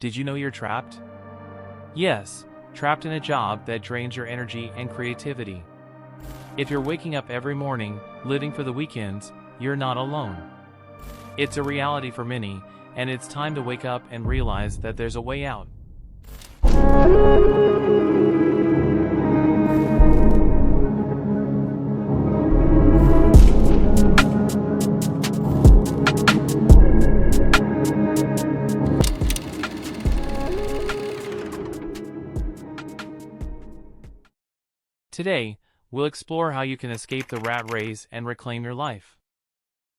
Did you know you're trapped? Yes, trapped in a job that drains your energy and creativity. If you're waking up every morning, living for the weekends, you're not alone. It's a reality for many, and it's time to wake up and realize that there's a way out. Today, we'll explore how you can escape the rat race and reclaim your life.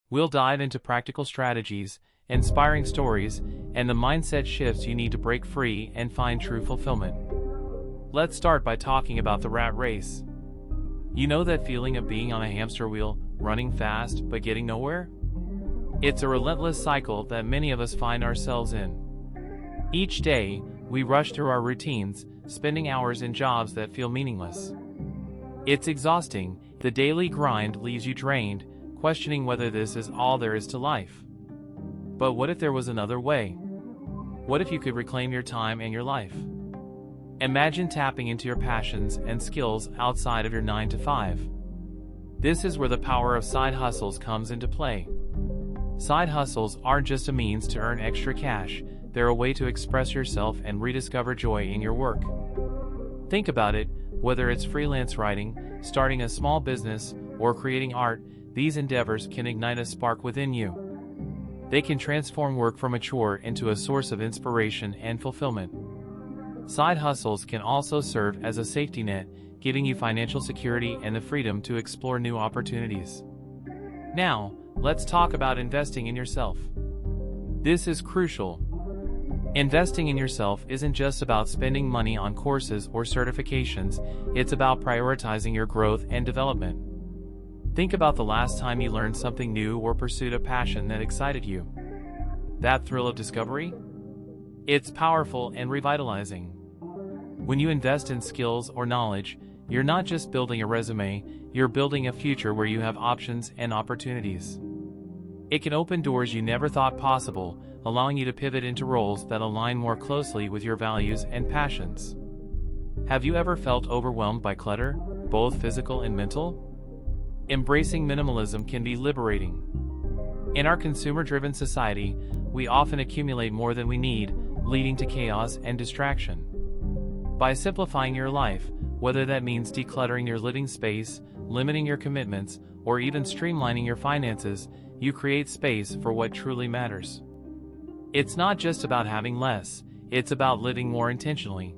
We'll dive into practical strategies, inspiring stories, and the mindset shifts you need to break free and find true fulfillment. Let's start by talking about the rat race. You know that feeling of being on a hamster wheel, running fast but getting nowhere? It's a relentless cycle that many of us find ourselves in. Each day, we rush through our routines, spending hours in jobs that feel meaningless. It's exhausting. The daily grind leaves you drained, questioning whether this is all there is to life. But what if there was another way? What if you could reclaim your time and your life? Imagine tapping into your passions and skills outside of your 9 to 5. This is where the power of side hustles comes into play. Side hustles aren't just a means to earn extra cash, they're a way to express yourself and rediscover joy in your work. Think about it. Whether it's freelance writing, starting a small business, or creating art, these endeavors can ignite a spark within you. They can transform work from a chore into a source of inspiration and fulfillment. Side hustles can also serve as a safety net, giving you financial security and the freedom to explore new opportunities. Now, let's talk about investing in yourself. This is crucial. Investing in yourself isn't just about spending money on courses or certifications, it's about prioritizing your growth and development. Think about the last time you learned something new or pursued a passion that excited you. That thrill of discovery? It's powerful and revitalizing. When you invest in skills or knowledge, you're not just building a resume, you're building a future where you have options and opportunities. It can open doors you never thought possible, allowing you to pivot into roles that align more closely with your values and passions. Have you ever felt overwhelmed by clutter, both physical and mental? Embracing minimalism can be liberating. In our consumer-driven society, we often accumulate more than we need, leading to chaos and distraction. By simplifying your life, whether that means decluttering your living space, limiting your commitments, or even streamlining your finances, you create space for what truly matters. It's not just about having less, it's about living more intentionally.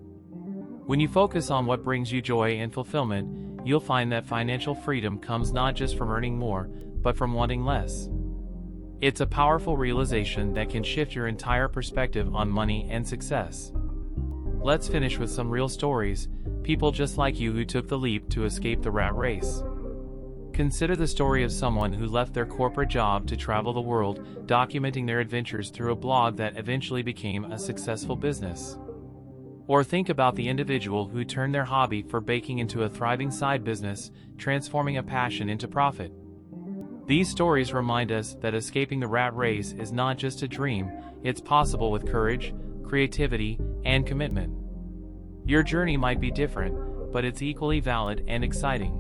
When you focus on what brings you joy and fulfillment, you'll find that financial freedom comes not just from earning more, but from wanting less. It's a powerful realization that can shift your entire perspective on money and success. Let's finish with some real stories, people just like you who took the leap to escape the rat race. Consider the story of someone who left their corporate job to travel the world, documenting their adventures through a blog that eventually became a successful business. Or think about the individual who turned their hobby for baking into a thriving side business, transforming a passion into profit. These stories remind us that escaping the rat race is not just a dream, it's possible with courage, creativity, and commitment. Your journey might be different, but it's equally valid and exciting.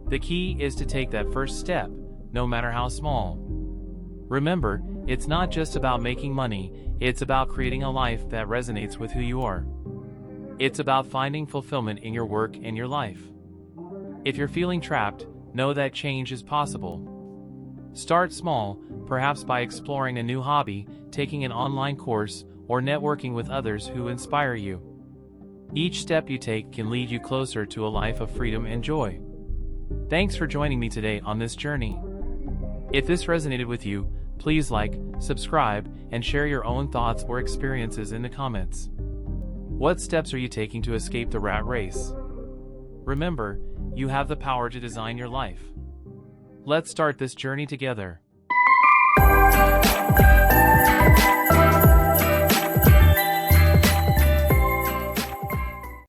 The key is to take that first step, no matter how small. Remember, it's not just about making money, it's about creating a life that resonates with who you are. It's about finding fulfillment in your work and your life. If you're feeling trapped, know that change is possible. Start small, perhaps by exploring a new hobby, taking an online course, or networking with others who inspire you. Each step you take can lead you closer to a life of freedom and joy. Thanks for joining me today on this journey. If this resonated with you, please like, subscribe, and share your own thoughts or experiences in the comments. What steps are you taking to escape the rat race? Remember, you have the power to design your life. Let's start this journey together.